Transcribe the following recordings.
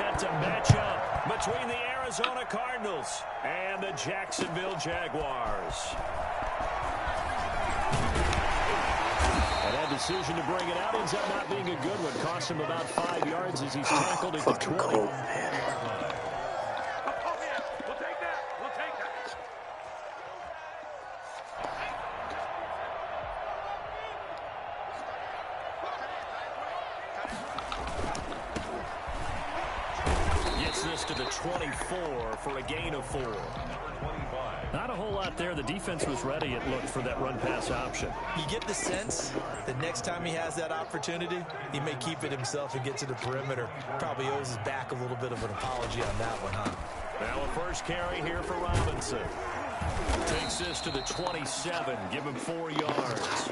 set to match up between the Arizona Cardinals and the Jacksonville Jaguars. And that decision to bring it out ends up not being a good one. Cost him about 5 yards as he's tackled at the 20. Cold, man. To the 24 for a gain of 4. Not a whole lot there. The defense was ready, it looked, for that run-pass option. You get the sense that next time he has that opportunity, he may keep it himself and get to the perimeter. Probably owes his back a little bit of an apology on that one, huh? Now a first carry here for Robinson. Takes this to the 27. Give him 4 yards.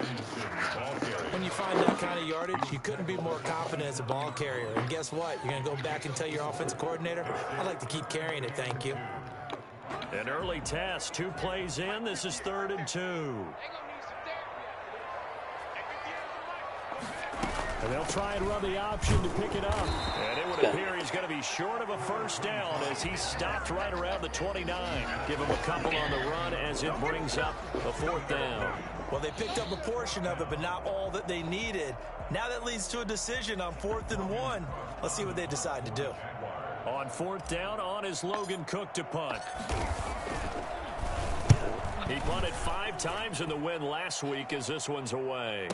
When you find that kind of yardage, you couldn't be more confident as a ball carrier. And guess what? You're going to go back and tell your offensive coordinator, I'd like to keep carrying it, thank you. An early test. 2 plays in. This is 3rd and 2. And they'll try and run the option to pick it up. And it would appear he's going to be short of a first down as he stopped right around the 29. Give him a couple on the run as it brings up a 4th down. Well, they picked up a portion of it, but not all that they needed. Now that leads to a decision on 4th and 1. Let's see what they decide to do. On 4th down, on is Logan Cook to punt. He punted 5 times in the win last week as this one's away.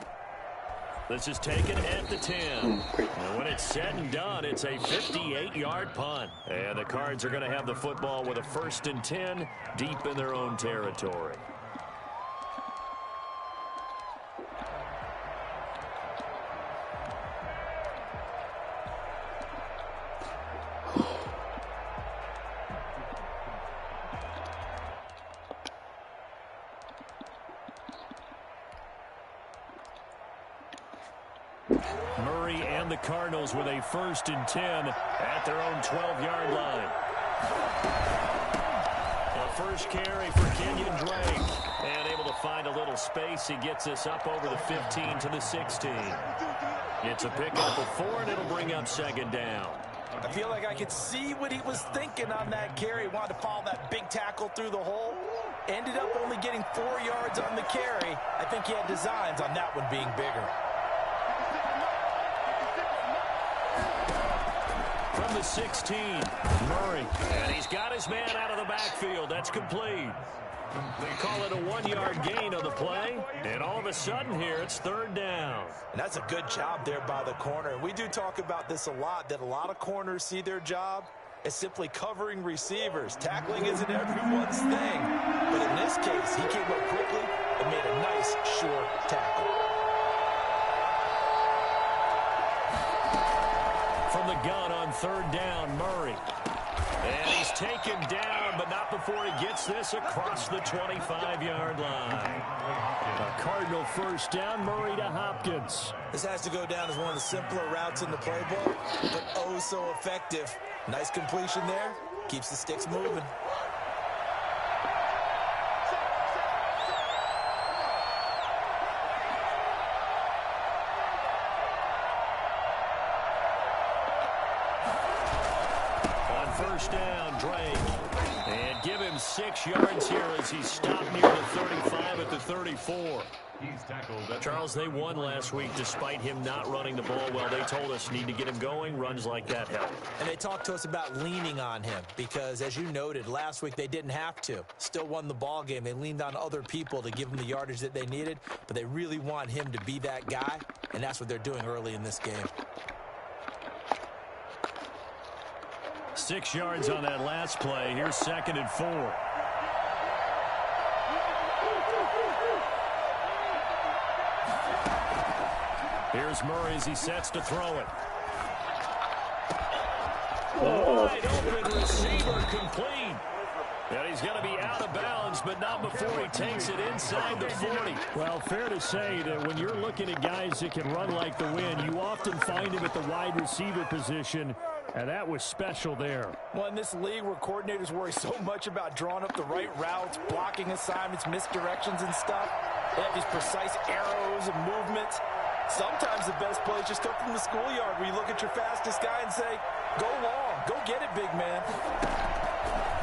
This is taken at the 10. And when it's said and done, it's a 58-yard punt. And the Cards are going to have the football with a 1st and 10 deep in their own territory. Murray and the Cardinals with a 1st and 10 at their own 12-yard line. A first carry for Kenyon Drake. And able to find a little space. He gets this up over the 15 to the 16. It's a pickup of 4, and it'll bring up 2nd down. I feel like I could see what he was thinking on that carry. Wanted to follow that big tackle through the hole. Ended up only getting 4 yards on the carry. I think he had designs on that one being bigger. From the 16, Murray. And he's got his man out of the backfield. That's complete. They call it a 1-yard gain on the play. And all of a sudden here, it's 3rd down. And that's a good job there by the corner. And we do talk about this a lot, that a lot of corners see their job as simply covering receivers. Tackling isn't everyone's thing. But in this case, he came up quickly and made a nice, short tackle. From the gun on 3rd down, Murray. And he's taken down, but not before he gets this across the 25-yard line. A Cardinal 1st down, Murray to Hopkins. This has to go down as one of the simpler routes in the playbook, but oh so effective. Nice completion there. Keeps the sticks moving. First down, Drake. And give him 6 yards here as he stopped near the 35 at the 34. Charles, they won last week despite him not running the ball well. They told us need to get him going. Runs like that help. And they talked to us about leaning on him because, as you noted, last week they didn't have to. Still won the ball game. They leaned on other people to give them the yardage that they needed, but they really want him to be that guy, and that's what they're doing early in this game. 6 yards on that last play. Here's 2nd and 4. Here's Murray as he sets to throw it. Wide open receiver complete. And he's going to be out of bounds, but not before he takes it inside the 40. Well, fair to say that when you're looking at guys that can run like the wind, you often find him at the wide receiver position, and that was special there. Well, in this league where coordinators worry so much about drawing up the right routes, blocking assignments, misdirections and stuff, they have these precise arrows and movements. Sometimes the best plays just come from the schoolyard where you look at your fastest guy and say, go long, go get it, big man.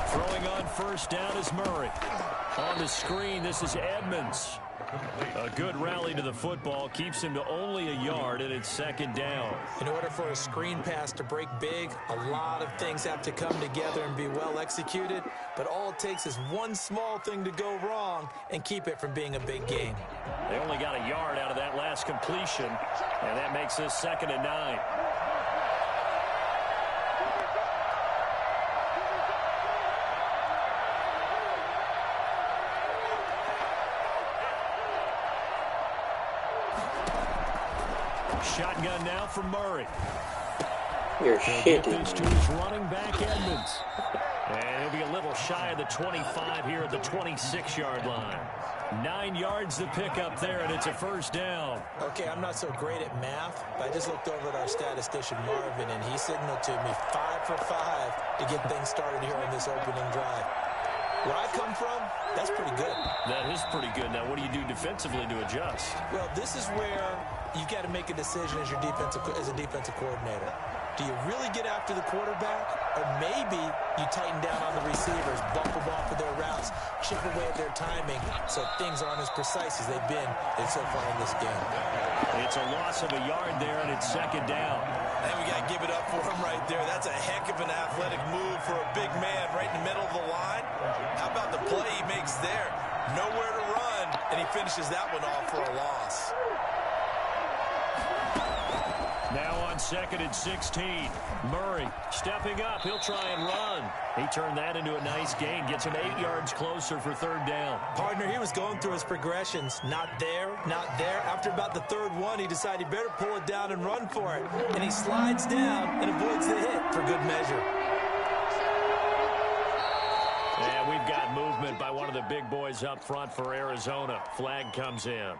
Throwing on first down is Murray. On the screen, this is Edmonds. A good rally to the football keeps him to only a yard, and it's second down. In order for a screen pass to break big, a lot of things have to come together and be well executed, but all it takes is one small thing to go wrong and keep it from being a big gain. They only got a yard out of that last completion, and that makes this 2nd and 9. Shotgun now for Murray. You're shitting. This to his running back, Edmonds. And he'll be a little shy of the 25 here at the 26-yard line. 9 yards to pick up there, and it's a first down. Okay, I'm not so great at math, but I just looked over at our statistician, Marvin, and he signaled to me 5 for 5 to get things started here on this opening drive. Where I come from, that's pretty good. That is pretty good. Now, what do you do defensively to adjust? Well, this is where you got to make a decision as a defensive coordinator. Do you really get after the quarterback, or maybe you tighten down on the receivers, bump them off of their routes, chip away at their timing, so things aren't as precise as they've been so far in this game? It's a loss of a yard there, and it's second down. And we got to give it up for him right there. That's a heck of an athletic move for a big man right in the middle of the line. How about the play he makes there? Nowhere to run, and he finishes that one off for a loss. Now on 2nd and 16. Murray stepping up. He'll try and run. He turned that into a nice gain. Gets him 8 yards closer for 3rd down. Partner, he was going through his progressions. Not there, not there. After about the 3rd one, he decided he better pull it down and run for it. And he slides down and avoids the hit for good measure. And we've got movement by one of the big boys up front for Arizona. Flag comes in.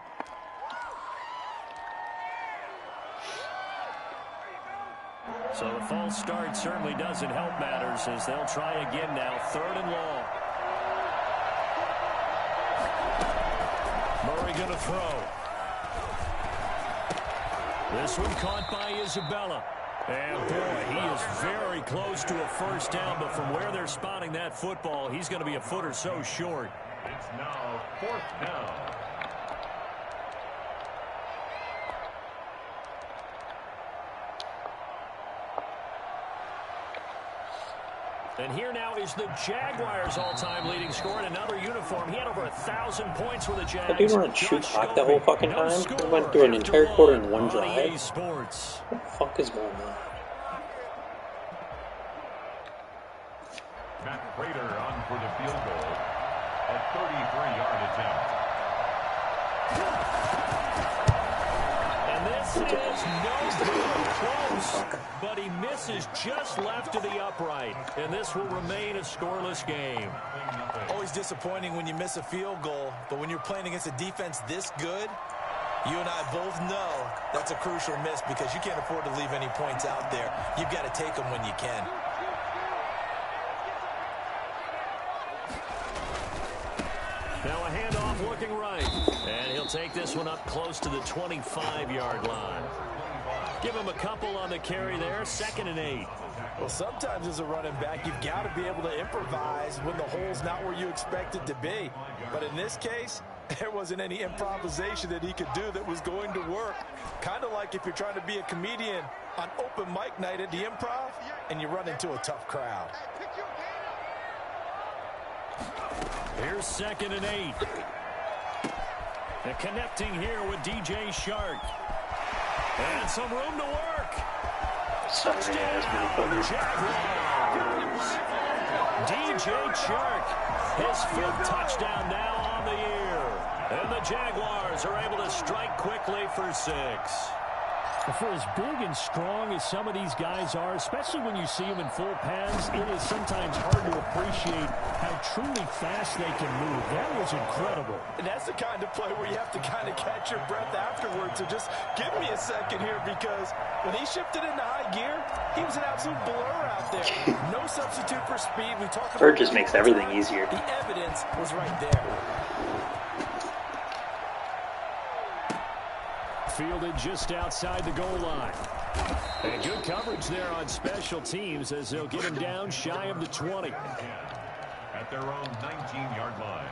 So the false start certainly doesn't help matters as they'll try again now. 3rd and long. Murray going to throw. This one caught by Isabella. And boy, he is very close to a first down, but from where they're spotting that football, he's going to be a foot or so short. It's now 4th down. And here now is the Jaguars' all-time leading scorer in another uniform. He had over 1,000 points with the Jags. That dude run shoot clock the whole fucking time? He went through an entire quarter in one drive? Sports. What the fuck is going on? Matt Prater on for the field goal. A 33-yard attempt. And this is no good. Close. But he misses just left of the upright. And this will remain a scoreless game. Always disappointing when you miss a field goal. But when you're playing against a defense this good, you and I both know that's a crucial miss because you can't afford to leave any points out there. You've got to take them when you can. Now a handoff looking right. And he'll take this one up close to the 25-yard line. Give him a couple on the carry there. 2nd and 8. Well, sometimes as a running back, you've got to be able to improvise when the hole's not where you expect it to be. But in this case, there wasn't any improvisation that he could do that was going to work. Kind of like if you're trying to be a comedian on open mic night at the Improv and you run into a tough crowd. Here's 2nd and 8. And connecting here with DJ Shark. And some room to work. Sorry, Jaguars. DJ Shark. His 5th touchdown now on the year. And the Jaguars are able to strike quickly for 6. For as big and strong as some of these guys are, especially when you see them in full pads, it is sometimes hard to appreciate how truly fast they can move. That was incredible. And that's the kind of play where you have to kind of catch your breath afterwards. So just give me a second here because when he shifted into high gear, he was an absolute blur out there. No substitute for speed. We talked about Bird just makes everything easier. The evidence was right there. Fielded just outside the goal line. And good coverage there on special teams as they'll get him down shy of the 20. At their own 19-yard line.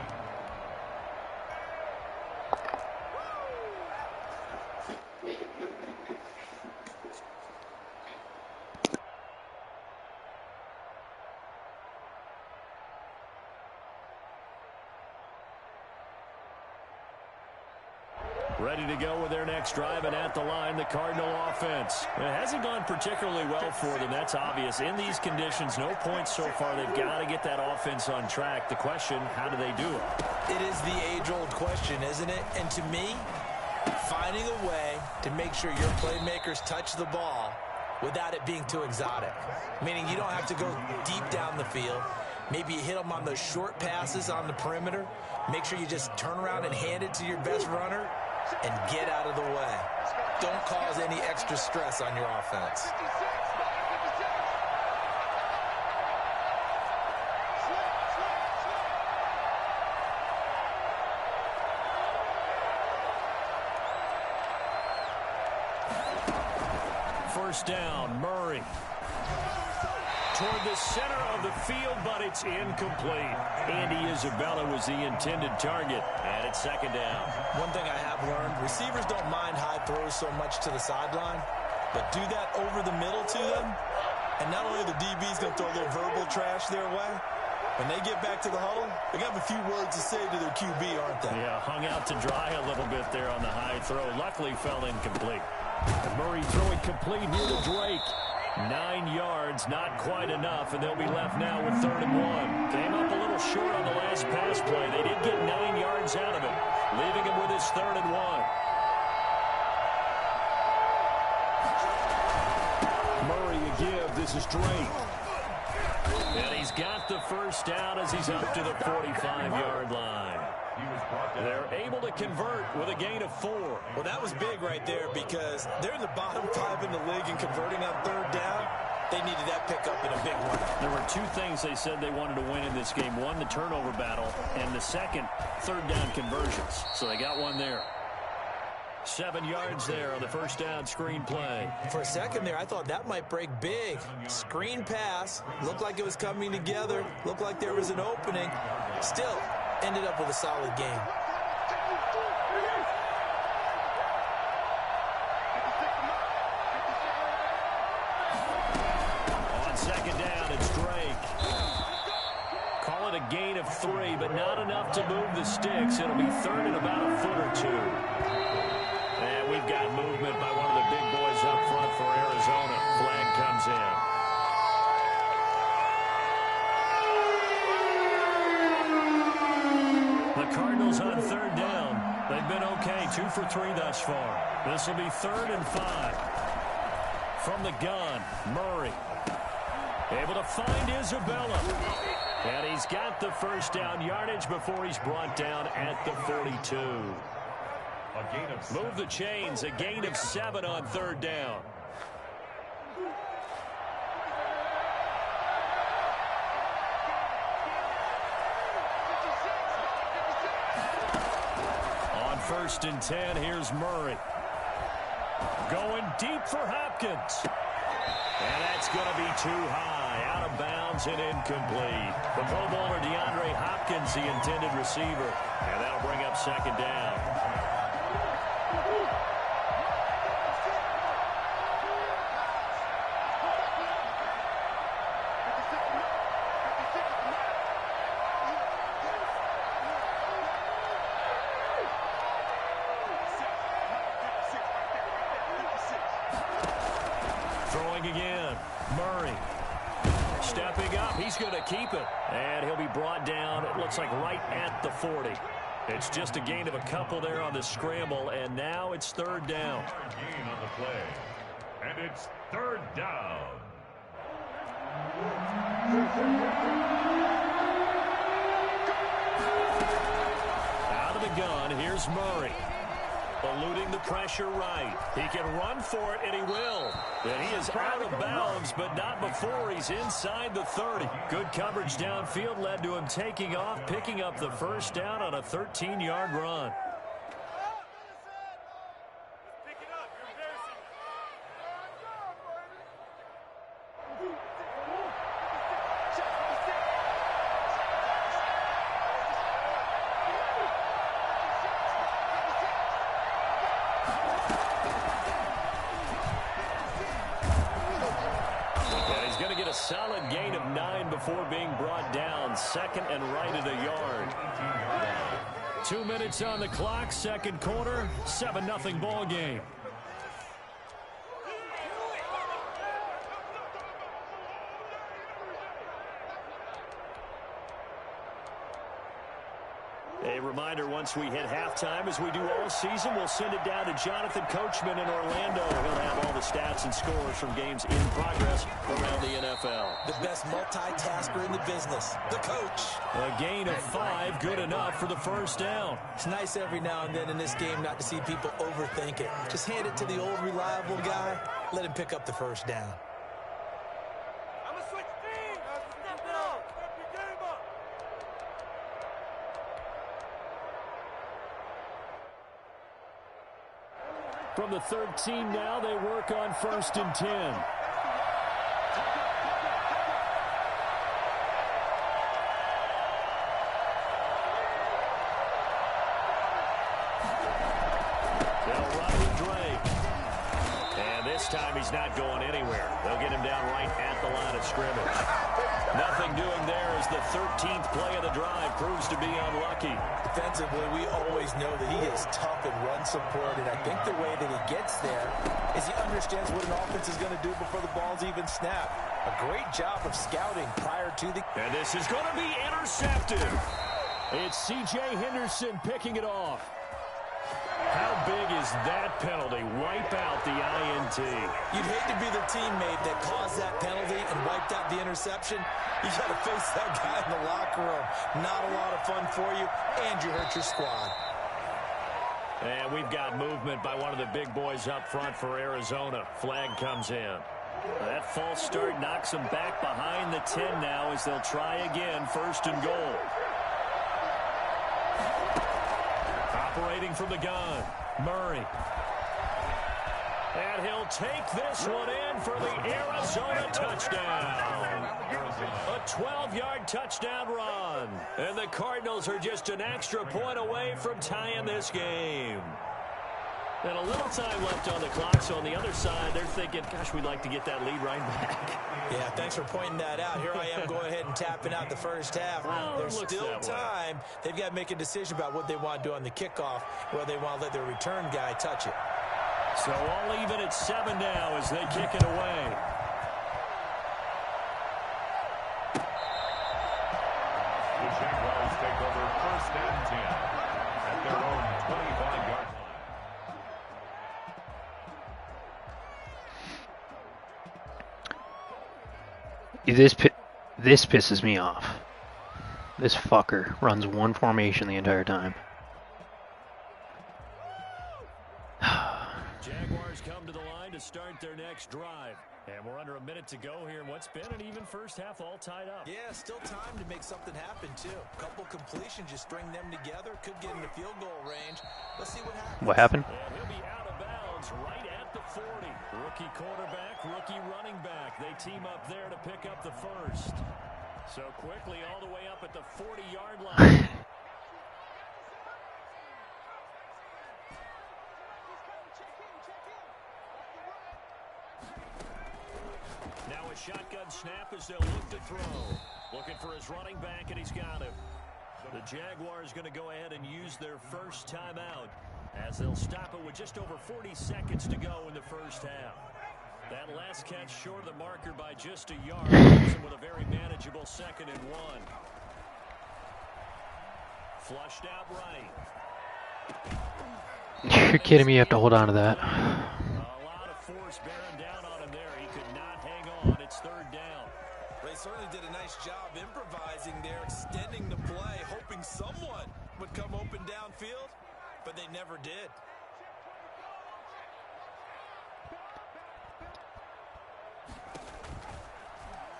Ready to go with their next drive, and at the line, the Cardinal offense. It hasn't gone particularly well for them. That's obvious. In these conditions, no points so far. They've got to get that offense on track. The question, how do they do it? It is the age-old question, isn't it? And to me, finding a way to make sure your playmakers touch the ball without it being too exotic. Meaning you don't have to go deep down the field. Maybe you hit them on those short passes on the perimeter. Make sure you just turn around and hand it to your best runner and get out of the way. Don't cause any extra stress on your offense. First down, Murray. Toward the center of the field, but it's incomplete. Andy Isabella was the intended target, and it's second down. One thing I have learned, receivers don't mind high throws so much to the sideline, but do that over the middle to them, and not only the DB's going to throw a little verbal trash their way, when they get back to the huddle, they got a few words to say to their QB, aren't they? Yeah, hung out to dry a little bit there on the high throw. Luckily fell incomplete. And Murray throwing complete here to Drake. 9 yards, not quite enough, and they'll be left now with 3rd and 1. Came up a little short on the last pass play. They did get 9 yards out of it, leaving him with his 3rd and 1. Murray a give. This is Drake. And he's got the first down as he's up to the 45-yard line. They're able to convert with a gain of 4. Well, that was big right there because they're in the bottom 5 in the league and converting on 3rd down. They needed that pickup in a big one. There were 2 things they said they wanted to win in this game. One, the turnover battle, and the second, 3rd down conversions. So they got one there. 7 yards there on the first down screen play. For a second there, I thought that might break big. Screen pass. Looked like it was coming together. Looked like there was an opening. Still, ended up with a solid game. On second down, it's Drake. Call it a gain of 3, but not enough to move the sticks. It'll be 3rd and about a foot or 2. And we've got movement by one of the big boys up front for Arizona. Flag comes in. The Cardinals on 3rd down. They've been okay, 2 for 3 thus far. This will be 3rd and 5. From the gun, Murray. Able to find Isabella. And he's got the first down yardage before he's brought down at the 42. A gain of 7. Move the chains, a gain of 7 on 3rd down. On 1st and 10, here's Murray. Going deep for Hopkins. And that's going to be too high, out of bounds and incomplete. The Pro Bowler DeAndre Hopkins, the intended receiver. And that'll bring up 2nd down. Throwing again, Murray. Stepping up, he's going to keep it. And he'll be brought down, it looks like right at the 40. It's just a gain of a couple there on the scramble, and now it's 3rd down. Gain on the play. And it's 3rd down. Out of the gun, here's Murray. Eluding the pressure right. He can run for it, and he will. And he is out of bounds, but not before he's inside the 30. Good coverage downfield led to him taking off, picking up the first down on a 13-yard run. to get a solid gain of 9 before being brought down. Second and right at a yard. 2 minutes on the clock, second quarter, 7-0 ball game. A reminder, once we hit halftime, as we do all season, we'll send it down to Jonathan Coachman in Orlando. He'll have all the stats and scores from games in progress around the NFL. The best multitasker in the business, the coach. A gain of 5, good enough for the first down. It's nice every now and then in this game not to see people overthink it. Just hand it to the old reliable guy, let him pick up the first down. From the 13 now, they work on 1st and 10. They'll run with Drake. And this time he's not going anywhere. They'll get him down right at the line of scrimmage. Nothing doing there as the 13th play of the drive proves to be unlucky. Defensively, we always know that he is tough and run support, and I think the way that he gets there is he understands what an offense is going to do before the ball's even snapped. A great job of scouting prior to the... And this is going to be intercepted. It's C.J. Henderson picking it off. How big is that penalty? Wipe out the INT. You'd hate to be the teammate that caused that penalty and wiped out the interception. You got to face that guy in the locker room. Not a lot of fun for you, and you hurt your squad. And we've got movement by one of the big boys up front for Arizona. Flag comes in. That false start knocks them back behind the 10 now as they'll try again, 1st and goal. Operating from the gun, Murray. And he'll take this one in for the Arizona touchdown. A 12-yard touchdown run. And the Cardinals are just an extra point away from tying this game. And a little time left on the clock, so on the other side, they're thinking, gosh, we'd like to get that lead right back. Yeah, thanks for pointing that out. Here I am going ahead and tapping out the first half. Well, there's still time. They've got to make a decision about what they want to do on the kickoff, whether they want to let their return guy touch it. So all even at 7 now as they kick it away. The Jaguars take over 1st and 10 at their own 25-yard line. This pisses me off. This fucker runs one formation the entire time. Jaguars come to the line to start their next drive. And we're under a minute to go here in what's been an even first half, all tied up. Yeah, still time to make something happen, too. A couple completions, just string them together. Could get into field goal range. Let's see what happens. What happened? And he'll be out of bounds right at the 40. Rookie quarterback, rookie running back. They team up there to pick up the first. So quickly all the way up at the 40-yard line. Now a shotgun snap as they'll look to throw. Looking for his running back, and he's got him. The Jaguars going to go ahead and use their first timeout as they'll stop it with just over 40 seconds to go in the first half. That last catch short of the marker by just a yard, leaves him with a very manageable 2nd and 1. Flushed out right. You're kidding me, you have to hold on to that. A lot of force bearing down on him there. He could not hang on. It's 3rd down. They certainly did a nice job improvising there, extending the play, hoping someone would come open downfield, but they never did.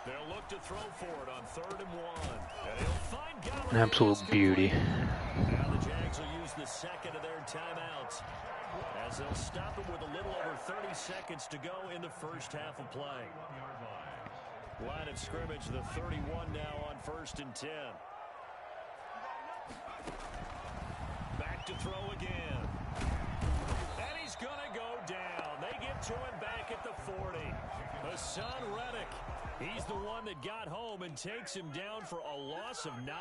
They'll look to throw for it on 3rd and 1. And he'll find Gallup. An absolute beauty. Now the Jags will use the 2nd of their timeouts as they'll stop it with a little over 30 seconds to go in the first half of play. Line of scrimmage, the 31 now on 1st and 10. Back to throw again. And he's going to go down. They get to him back at the 40. Hassan Reddick He's the one that got home and takes him down for a loss of 9.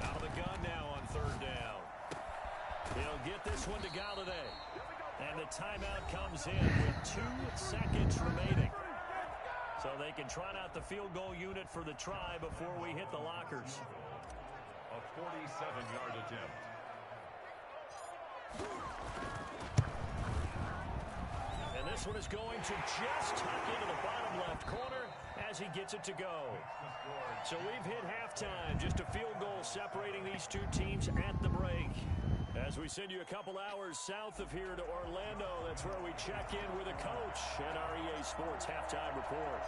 Out of the gun now on 3rd down. He'll get this one to Galladay. And the timeout comes in with 2 seconds remaining. So they can trot out the field goal unit for the try before we hit the lockers. A 47-yard attempt. And this one is going to just tuck into the bottom left corner as he gets it to go. So we've hit halftime. Just a field goal separating these two teams at the break. As we send you a couple hours south of here to Orlando, that's where we check in with a coach at our EA Sports Halftime Report.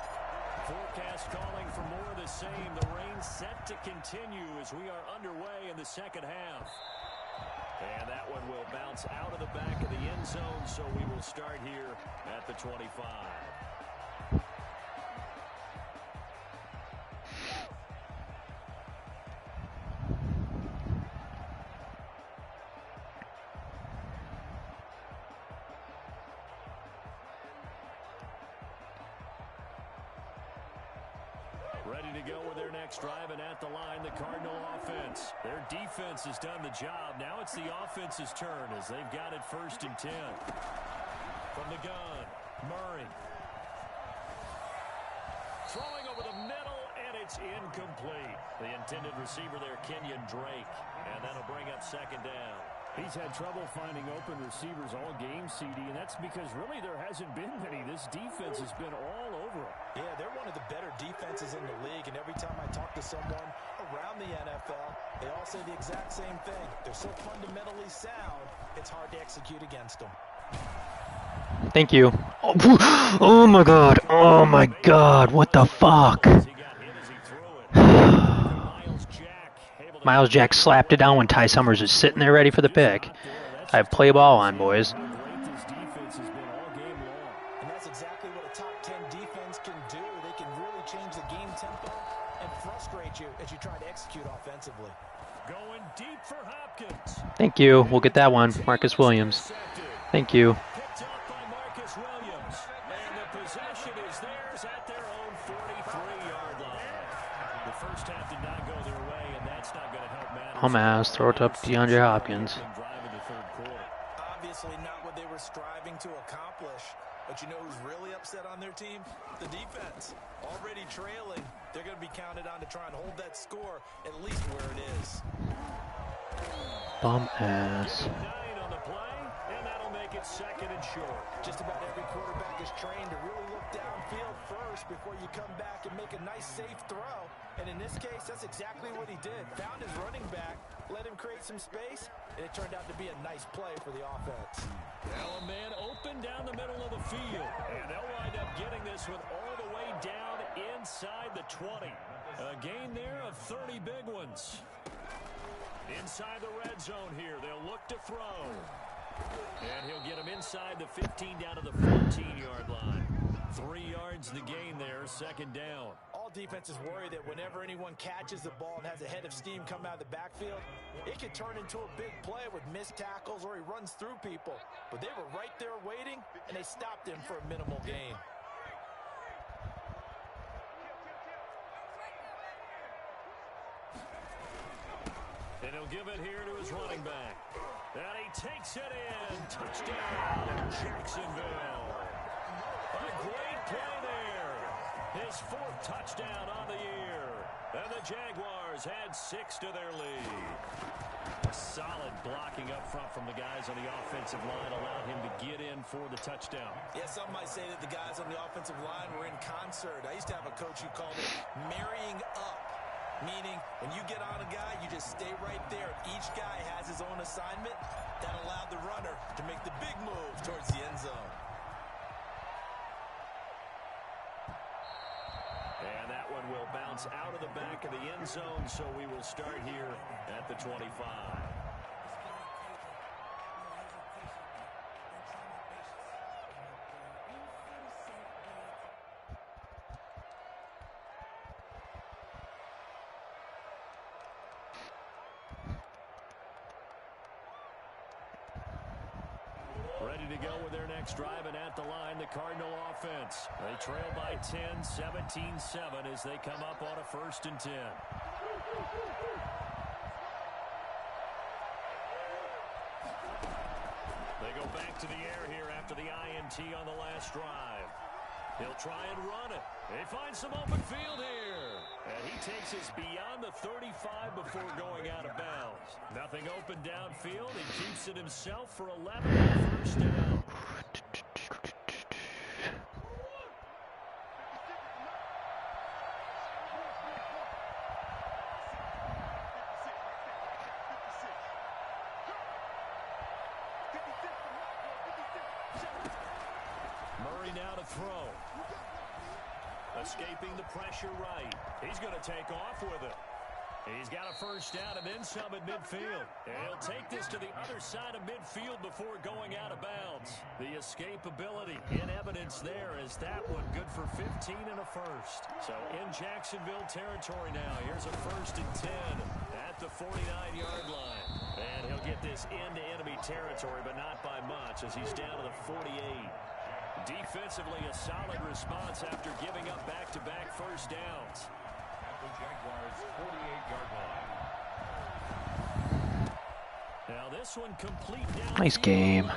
Forecast calling for more of the same. The rain set to continue as we are underway in the second half. And that one will bounce out of the back of the end zone, so we will start here at the 25. Ready to go with their next drive, and at the line, the Cardinal offense. Their defense has done the job. Now it's the offense's turn as they've got it 1st and 10. From the gun, Murray. Throwing over the middle, and it's incomplete. The intended receiver there, Kenyon Drake, and that'll bring up 2nd down. He's had trouble finding open receivers all game, CD, and that's because really there hasn't been many. This defense has been all over them. Yeah, they're one of the better defenses in the league, and every time I talk to someone around the NFL, they all say the exact same thing. They're so fundamentally sound, it's hard to execute against them. Thank you. Oh my god. Oh my god. What the fuck? Miles Jack slapped it down when Ty Summers was sitting there ready for the pick. I have play ball on, boys. And that's exactly what a top 10 defense can do. They can really change the game tempo and frustrate you as you try to execute offensively. Going deep for Hopkins. Thank you. We'll get that one. Marcus Williams. Thank you. Picked up by Marcus Williams. And the possession is theirs at their own 43-yard line. The first half did not go their way, and that's not going to help matters. Dumbass. Throw it up to DeAndre Hopkins. Obviously not what they were striving to accomplish. But you know who's really upset on their team? The defense. Already trailing. They're going to be counted on to try and hold that score at least where it is. Bum ass. 9 on the play, and that'll make it 2nd and short. Just about every quarterback is trained to really look downfield first before you come back and make a nice, safe throw. And in this case, that's exactly what he did. Found his running back, let him create some space, and it turned out to be a nice play for the offense. Well, a man open down the middle of the field, and they'll wind up getting this one all the way down inside the 20. A gain there of 30 big ones. Inside the red zone here, they'll look to throw. And he'll get him inside the 15 down to the 14-yard line. 3 yards the gain there, 2nd down. All defenses worry that whenever anyone catches the ball and has a head of steam come out of the backfield, it could turn into a big play with missed tackles or he runs through people. But they were right there waiting, and they stopped him for a minimal gain. And he'll give it here to his running back. And he takes it in. Touchdown, Jacksonville. A great play there. His 4th touchdown on the year. And the Jaguars add 6 to their lead. A solid blocking up front from the guys on the offensive line allowed him to get in for the touchdown. Yeah, some might say that the guys on the offensive line were in concert. I used to have a coach who called it marrying up. Meaning, when you get on a guy, you just stay right there. Each guy has his own assignment. That allowed the runner to make the big move towards the end zone. And that one will bounce out of the back of the end zone, so we will start here at the 25. ready to go with their next drive, and at the line, the Cardinal offense. They trail by 10, 17-7 as they come up on a 1st and 10. They go back to the air here after the INT on the last drive. He'll try and run it. They find some open field here. And he takes us beyond the 35 before going out of bounds. Nothing open downfield. He keeps it himself for 11 on 1st down. Murray now to throw. Escaping the pressure right. He's going to take off with it. He's got a 1st down and then some at midfield. And he'll take this to the other side of midfield before going out of bounds. The escapability in evidence there as that one good for 15 and a 1st. So in Jacksonville territory now. Here's a 1st and 10 at the 49-yard line. And he'll get this into enemy territory, but not by much as he's down to the 48. Defensively, a solid response after giving up back-to-back 1st downs. At the Jaguars' 48-yard line. Now this one complete down. Nice game.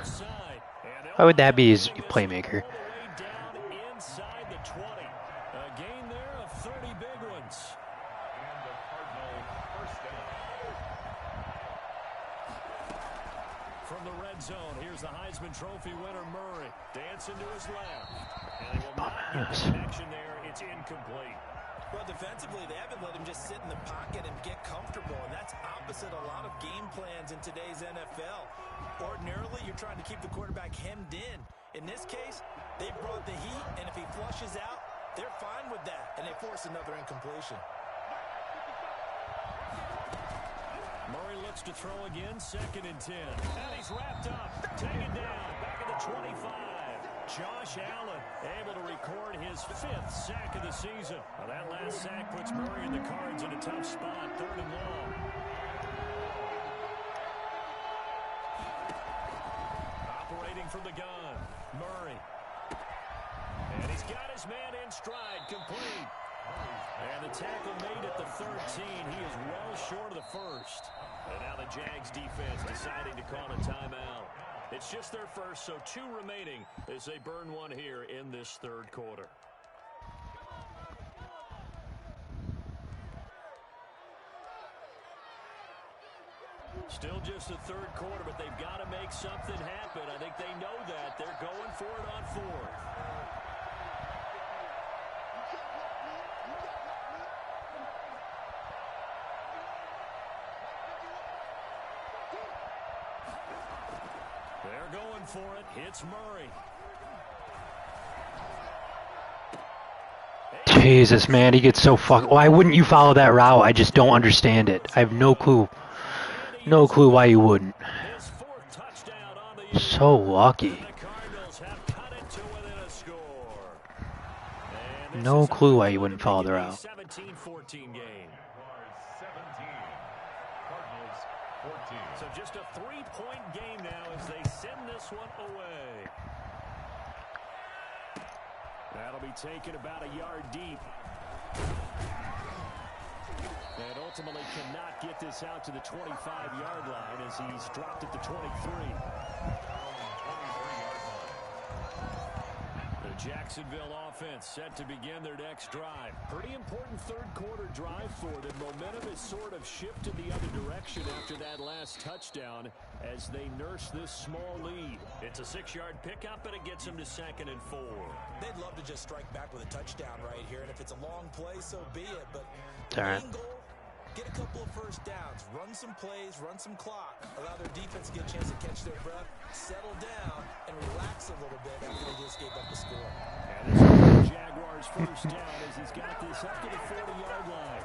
Why would that be his playmaker? All the way down inside the 20. A gain there of 30 big ones. And the Cardinal 1st down. From the red zone, here's the Heisman Trophy winner, Murray. Dancing to his left. And he will not get the connection there. It's incomplete. Well, defensively, they haven't let him just sit in the pocket and get comfortable, and that's opposite a lot of game plans in today's NFL. Ordinarily, you're trying to keep the quarterback hemmed in. In this case, they brought the heat, and if he flushes out, they're fine with that, and they force another incompletion. Murray looks to throw again, 2nd and 10. And he's wrapped up, taken down, back at the 25. Josh Allen able to record his 5th sack of the season. Now that last sack puts Murray and the Cards in a tough spot, 3rd and long. Operating from the gun, Murray. And he's got his man in stride, complete. And the tackle made at the 13. He is well short of the 1st. And now the Jags defense deciding to call a timeout. It's just their 1st, so 2 remaining as they burn one here in this 3rd quarter. Still just the 3rd quarter, but they've got to make something happen. I think they know that. They're going for it on 4th. They're going for it. It's Murray. Jesus, man, he gets so fucked. Why wouldn't you follow that route? I just don't understand it. I have no clue. No clue why you wouldn't. His 4th touchdown on the year. So lucky. The Cardinals have cut it to within a score. And this No is clue why you wouldn't follow the route. 17-14 game. Jaguars 17. Cardinals 14. So just a 3-point game now as they send this one away. That'll be taken about a yard deep. And ultimately cannot get this out to the 25-yard line as he's dropped at the 23. The Jacksonville offense set to begin their next drive. Pretty important 3rd quarter drive for them. Momentum has sort of shifted the other direction after that last touchdown as they nurse this small lead. It's a 6-yard pickup, and it gets them to 2nd and 4. They'd love to just strike back with a touchdown right here, and if it's a long play, so be it. But Darn. main goal, get a couple of 1st downs, run some plays, run some clock, allow their defense to get a chance to catch their breath, settle down, and relax a little bit after they just gave up the score. And this is the Jaguars' 1st down as he's got this up to the 40-yard line.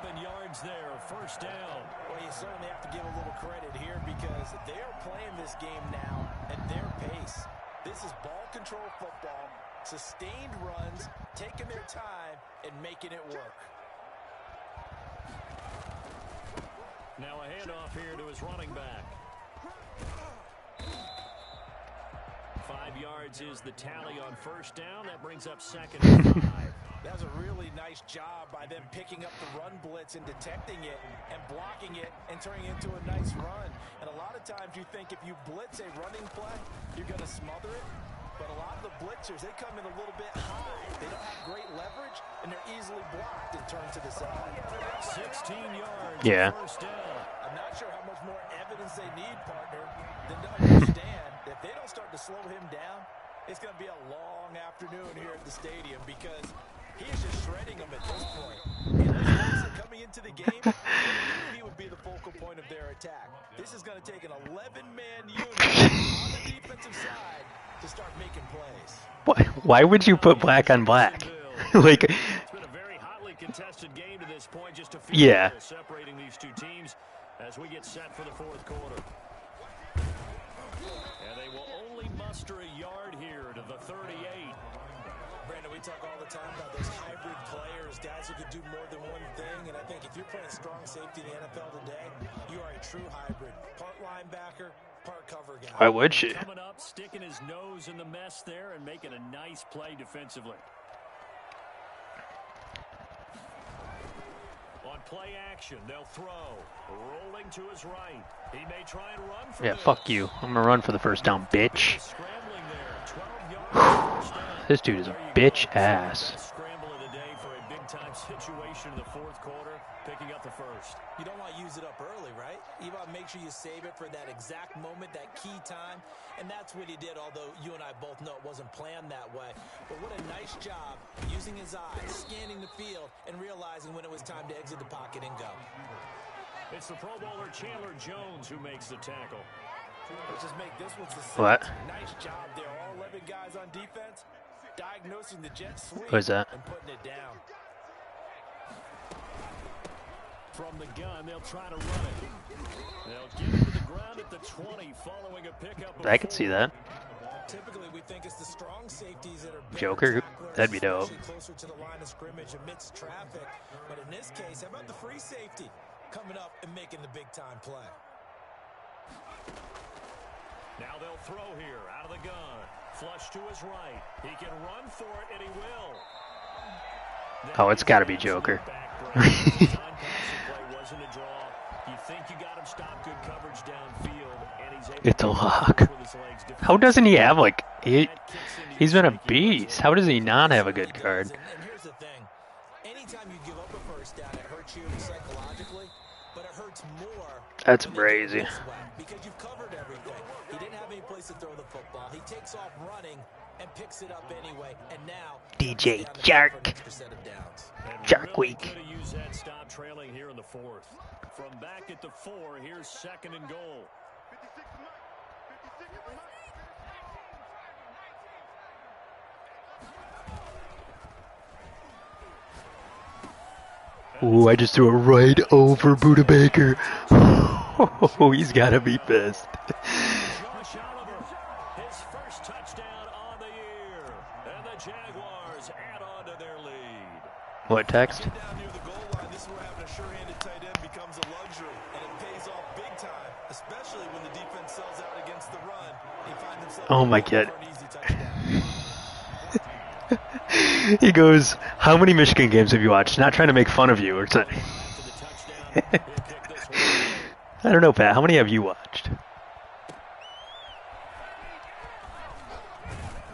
11 yards there, 1st down. Well, you certainly have to give a little credit here because they're playing this game now at their pace. This is ball control football, sustained runs, taking their time, and making it work. Now a handoff here to his running back. yards is the tally on first down. That brings up 2nd and 5. That was a really nice job by them picking up the run blitz and detecting it and blocking it and turning it into a nice run. And a lot of times you think if you blitz a running play, you're going to smother it. But a lot of the blitzers, they come in a little bit high. They don't have great leverage, and they're easily blocked and turned to the side. 16 yards. Yeah. First down. I'm not sure how much more evidence they need, partner, than to understand that if they don't start to slow him down, it's going to be a long afternoon here at the stadium because he is just shredding them at this point. And let's face it, coming into the game, they knew he would be the focal point of their attack. This is going to take an 11-man unit on the defensive side to start making plays. Why would you put black on black? Like, It's been a very hotly contested game to this point. Just a few yeah. goals separating these two teams as we get set for the fourth quarter. And they will only muster a yard here to the 38. Brandon, we talk all the time about those hybrid players, guys who can do more than one thing. And I think if you're playing strong safety in the NFL today, you are a true hybrid. Part linebacker, part cover guy. Why would she? Coming up, sticking his nose in the mess there and making a nice play defensively. On play action, they'll throw. Rolling to his right. He may try and run for Yeah, this. fuck you. I'm gonna run for the first down, bitch. Scrambling there. 12 yards first down. This dude is a bitch ass. Scramble of the day for a big-time situation in the fourth quarter, picking up the first. You don't want to use it up early, right? You want to make sure you save it for that exact moment, that key time. And that's what he did, although you and I both know it wasn't planned that way. But what a nice job using his eyes, scanning the field, and realizing when it was time to exit the pocket and go. It's the Pro Bowler Chandler Jones who makes the tackle. Let's just make this one succinct. What? Nice job there. All 11 guys on defense, diagnosing the jet sweep What is that? and putting it down. From the gun, they'll try to run it. They'll get it to the ground at the 20 following a pickup. I can see that. Typically, we think it's the strong safeties that are better Joker, tacklers, that'd be dope. especially closer to the line of scrimmage amidst traffic. But in this case, how about the free safety coming up and making the big-time play? Now they'll throw here out of the gun. Flush to his right. He can run for it, and he will. Oh, it's got to be Joker. It's a lock. How doesn't he have, like, he's been a beast. How does he not have a good card? And here's the thing. Anytime you give up a first down, it hurts you psychologically, but it hurts more. That's when you crazy. do it this way, because you've covered everything. He didn't have any place to throw the football. He takes off running and picks it up anyway. And now DJ Jark. Shark Week. Could have used that stop trailing here in the fourth. From back at the 4, here's 2nd and goal. Ooh, I just threw it right over Buda Baker. Oh, he's got to be pissed. Josh Oliver, his first touchdown on the year. And the Jaguars add on to their lead. What text? Down near the goal line, this is where having a sure-handed tight end becomes a luxury, and it pays off big time, especially when the defense sells out against the run. They find themselves Oh my God. for an easy touchdown. He goes, how many Michigan games have you watched? Not trying to make fun of you or something. I don't know, Pat. How many have you watched?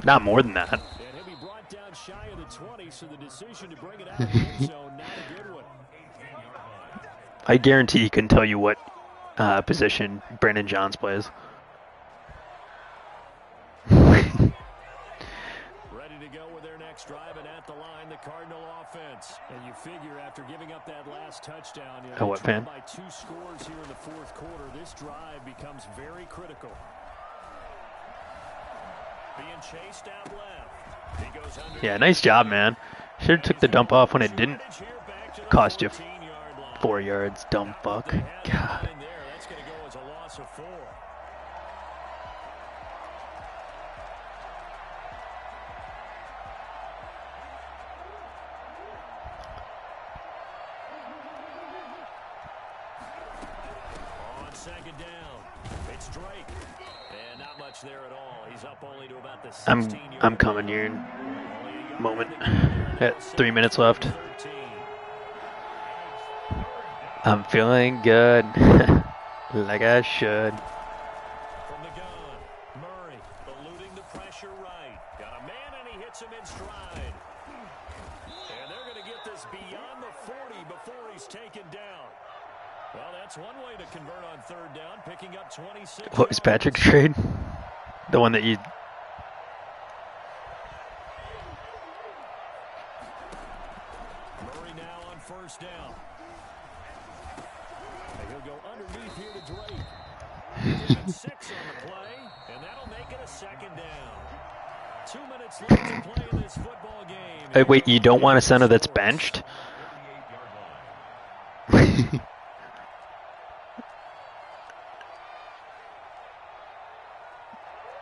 Not more than that. And he'll be brought down shy of the 20, so the decision to bring it out of the end zone, not a good one. I guarantee he couldn't tell you what position Brandon Johns plays. Ready to go with their next drive, and at the line, the Cardinal offense. And you figure after giving up that last touchdown, Oh, what, fan? by 2 scores here in the fourth quarter, this drive becomes very critical. Being chased out left. He goes under. Yeah, nice job, man. Should have took the dump off when it didn't cost you 4 yards, dumb fuck. God. That's going to go as a loss of 4. On 2nd down, It's Drake. And not much there at all. He's up only to about the 16-yard I'm coming here in a moment. Got 3 minutes left. I'm feeling good. Like I should. From the gun, Murray eluding the pressure right. Got a man and he hits him in stride. And they're going to get this beyond the 40 before he's taken down. Well, that's one way to convert on third down, picking up 26. What was Patrick's trade? The one that you... Murray now on first down. And he'll go underneath here to Drake. 6 on the play, and that'll make it a second down. 2 minutes left to play in this football game. Hey, wait, you don't want a center that's benched?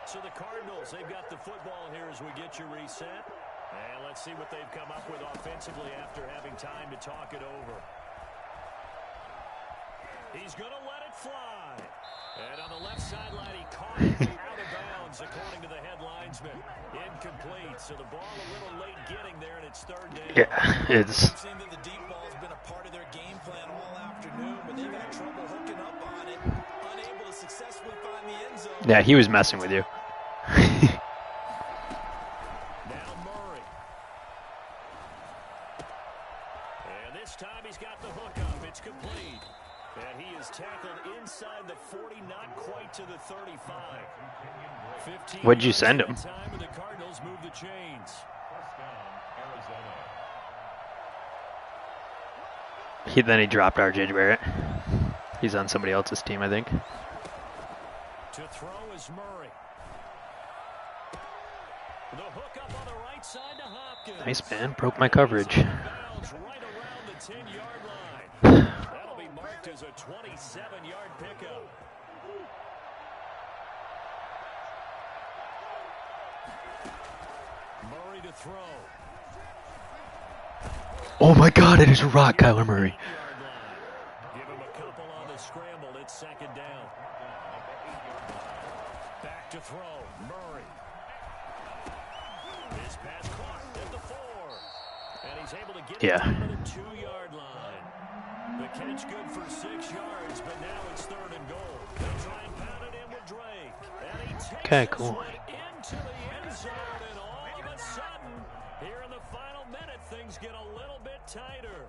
So the Cardinals, they've got the football here as we get you reset. And let's see what they've come up with offensively after having time to talk it over. He's going to let it fly. And on the left sideline, he caught it out of bounds, according to the head linesman. Incomplete, so the ball a little late getting there, and it's third down. Yeah, it's... It seems that the deep ball has been a part of their game plan all afternoon, but they've had trouble hooking up on it, unable to successfully find the end zone. Yeah, he was messing with you. Now Murray. And this time he's got the hook up. It's complete. And he is tackled inside the 40, not quite to the 35. What'd you send him? Time and the Cardinals move the chains. Then he dropped RJ Barrett. He's on somebody else's team, I think. To throw is Murray. The hook up on the right side to Hopkins. Nice, man. Broke my coverage. Right around the 10-yard line. That'll be marked as a 27-yard pickup. Murray to throw. Oh my god, it is a rock, Kyler Murray. Give him a couple on the scramble. It's second down. Back to throw. Murray. This pass caught at the 4. And he's able to get it down to the 2-yard line. The catch good for 6 yards, but now it's third and goal. They'll try and pound it in with Drake. And he takes Okay, this cool. one into the end zone, and all of a sudden, here in the final minute, things get a little bit tighter.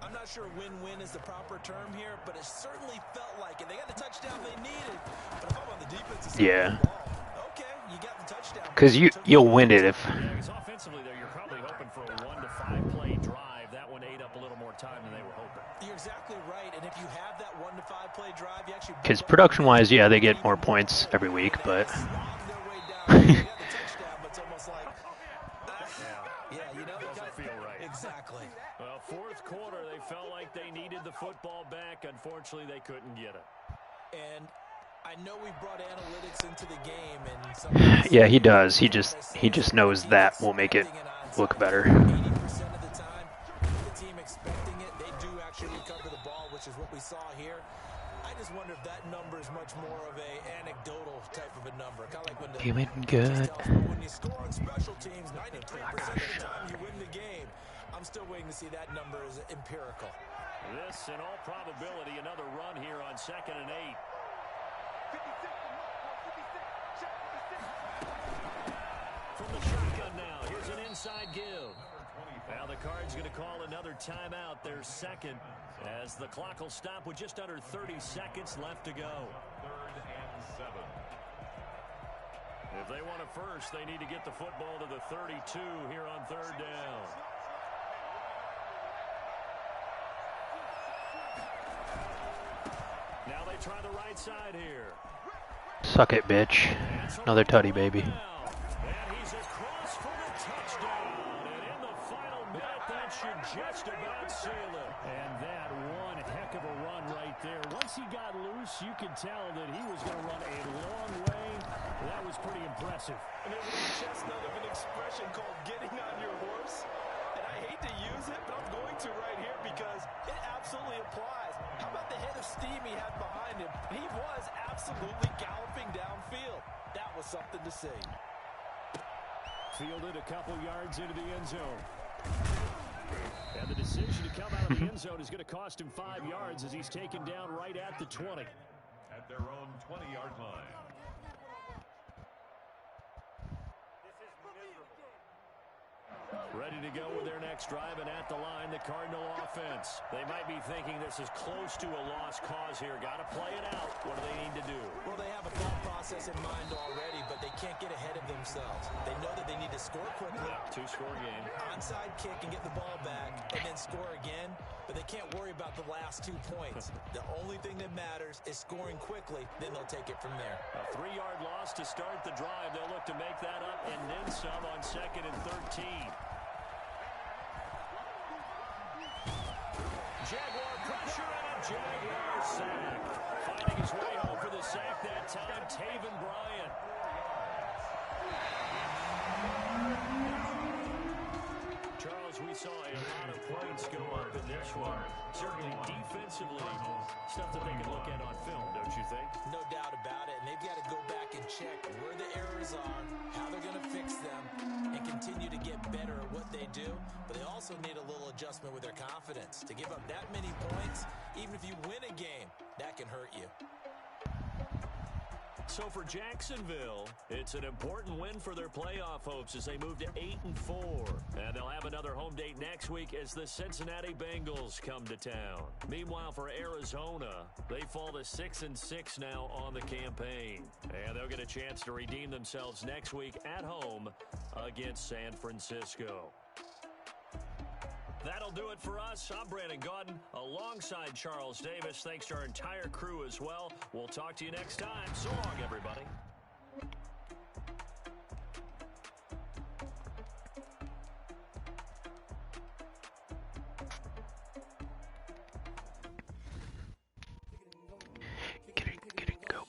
I'm not sure win-win is the proper term here, but it certainly felt like it. They got the touchdown they needed, but if I'm on the defensive side of the ball, okay, you got the touchdown. Because you'll win it if... Yeah, because offensively there, you're probably hoping for a 1 to 5 play drive. That one ate up a little more time than they were hoping. You're exactly right, and if you have that 1 to 5 play drive, you actually... Because production-wise, yeah, they get more points every week, but... Yeah, you know, Doesn't feel right. Exactly. Well, fourth quarter, they felt like they needed the football back. Unfortunately, they couldn't get it. And I know we brought analytics into the game, and Yeah, he does. He just knows that will make it look better. 80% of the time, the team expecting it, they do actually recover the ball, which is what we saw here. I just wonder if that number is much more of a anecdotal type of a number. Kind of like when the Feeling good. when you score on special teams, 93% of the time you win the game. I'm still waiting to see that number as empirical. This, in all probability, another run here on 2nd and 8. From the shotgun now, here's an inside give. Now the Cards going to call another timeout, their second, as the clock will stop with just under 30 seconds left to go. 3rd and 7. If they want it first, they need to get the football to the 32 here on 3rd down. Now they try the right side here. Suck it, bitch. Another tutty, baby. And he's across for the touchdown. And in the final minute, that should just about seal it. And that one heck of a run right there. Once he got loose, you could tell that he was going to run a long way. That was pretty impressive. And there's a chestnut of an expression called getting on your horse. And I hate to use it, but I'm going to right here because it absolutely applies. How about the head of steam he had behind him? He was absolutely see. Fielded a couple yards into the end zone. And the decision to come out of the end zone is going to cost him 5 yards as he's taken down right at the 20. At their own 20-yard line. Ready to go with their next drive, and at the line, the Cardinal offense. They might be thinking this is close to a lost cause here. Got to play it out. What do they need to do? Well, they have a thought process in mind already, but they can't get ahead of themselves. They know that they need to score quickly. Yep, 2-score game. Onside kick and get the ball back, and then score again. But they can't worry about the last 2 points. The only thing that matters is scoring quickly. Then they'll take it from there. A 3-yard loss to start the drive. They'll look to make that up and then some on 2nd and 13. Jaguar pressure and a Jaguar sack. Finding his way home for the sack that time, Taven Bryan. Charles, we saw a lot of points go up in this one. Certainly defensively, stuff that they can look at on film, don't you think? No doubt about it. And they've got to go back and check where the errors are, how they're going to fix them, and continue to get better at what they do. But they also need a little adjustment with their confidence. To give up that many points, even if you win a game, that can hurt you. So for Jacksonville, it's an important win for their playoff hopes as they move to 8-4. And they'll have another home date next week as the Cincinnati Bengals come to town. Meanwhile, for Arizona, they fall to 6-6 now on the campaign. And they'll get a chance to redeem themselves next week at home against San Francisco. That'll do it for us. I'm Brandon Gaudin alongside Charles Davis. Thanks to our entire crew as well. We'll talk to you next time. So long, everybody. Get it, go.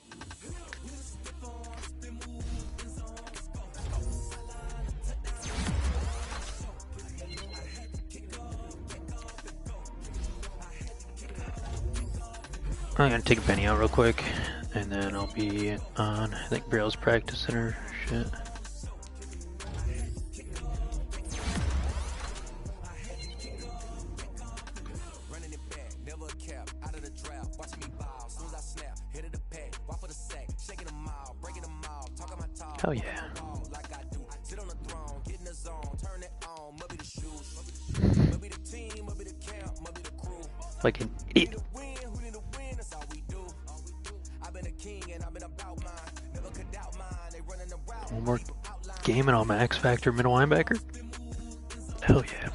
I'm gonna take Benny out real quick, and then I'll be on, I think, Braille's practice center shit. Hell yeah. Like an idiot. One more game and I'm an X Factor middle linebacker? Hell yeah.